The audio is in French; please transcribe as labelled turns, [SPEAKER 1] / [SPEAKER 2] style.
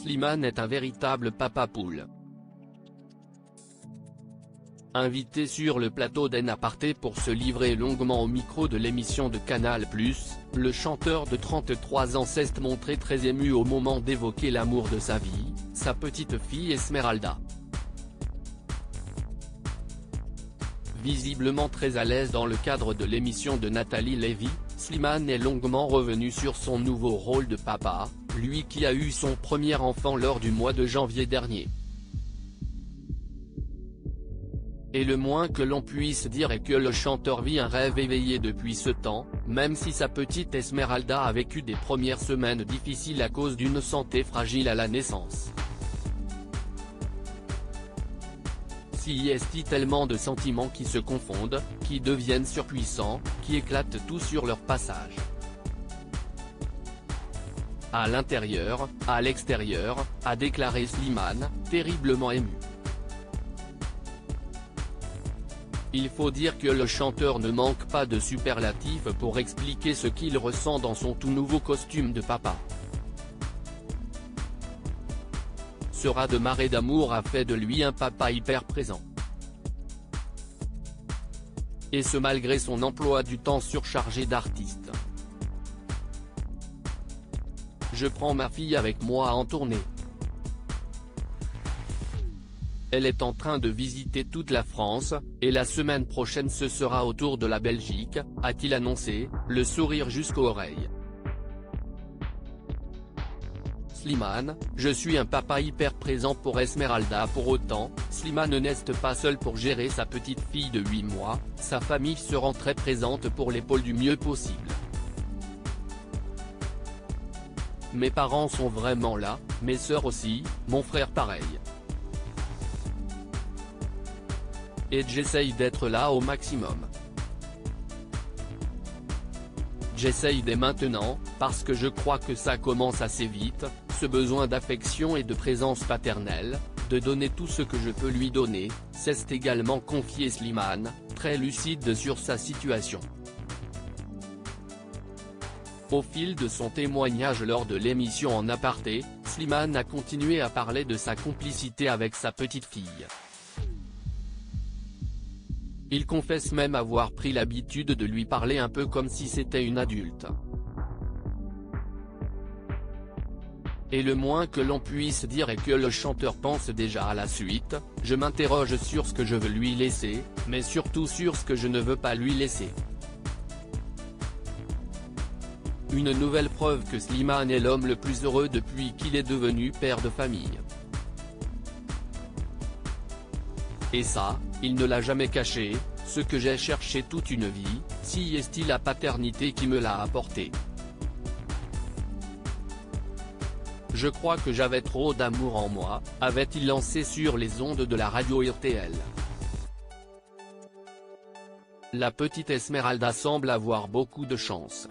[SPEAKER 1] Slimane est un véritable papa poule. Invité sur le plateau d'En Aparté pour se livrer longuement au micro de l'émission de Canal+, le chanteur de 33 ans s'est montré très ému au moment d'évoquer l'amour de sa vie, sa petite fille Esmeralda. Visiblement très à l'aise dans le cadre de l'émission de Nathalie Lévy, Slimane est longuement revenu sur son nouveau rôle de papa, lui qui a eu son premier enfant lors du mois de janvier dernier. Et le moins que l'on puisse dire est que le chanteur vit un rêve éveillé depuis ce temps, même si sa petite Esmeralda a vécu des premières semaines difficiles à cause d'une santé fragile à la naissance. Si est tellement de sentiments qui se confondent, qui deviennent surpuissants, qui éclatent tout sur leur passage. À l'intérieur, à l'extérieur, a déclaré Slimane, terriblement ému. Il faut dire que le chanteur ne manque pas de superlatifs pour expliquer ce qu'il ressent dans son tout nouveau costume de papa. Ce raz de marée d'amour a fait de lui un papa hyper présent. Et ce malgré son emploi du temps surchargé d'artiste. Je prends ma fille avec moi en tournée. Elle est en train de visiter toute la France, et la semaine prochaine ce sera au tour de la Belgique, a-t-il annoncé, le sourire jusqu'aux oreilles. Slimane, je suis un papa hyper présent pour Esmeralda. Pour autant, Slimane n'est pas seul pour gérer sa petite fille de 8 mois, sa famille se rend très présente pour l'épaule du mieux possible. Mes parents sont vraiment là, mes sœurs aussi, mon frère pareil. Et j'essaye d'être là au maximum. J'essaye dès maintenant, parce que je crois que ça commence assez vite, ce besoin d'affection et de présence paternelle, de donner tout ce que je peux lui donner, s'est également confié Slimane, très lucide sur sa situation. Au fil de son témoignage lors de l'émission En Aparté, Slimane a continué à parler de sa complicité avec sa petite fille. Il confesse même avoir pris l'habitude de lui parler un peu comme si c'était une adulte. Et le moins que l'on puisse dire est que le chanteur pense déjà à la suite, je m'interroge sur ce que je veux lui laisser, mais surtout sur ce que je ne veux pas lui laisser. Une nouvelle preuve que Slimane est l'homme le plus heureux depuis qu'il est devenu père de famille. Et ça, il ne l'a jamais caché, ce que j'ai cherché toute une vie, si est-il la paternité qui me l'a apporté. Je crois que j'avais trop d'amour en moi, avait-il lancé sur les ondes de la radio RTL. La petite Esmeralda semble avoir beaucoup de chance.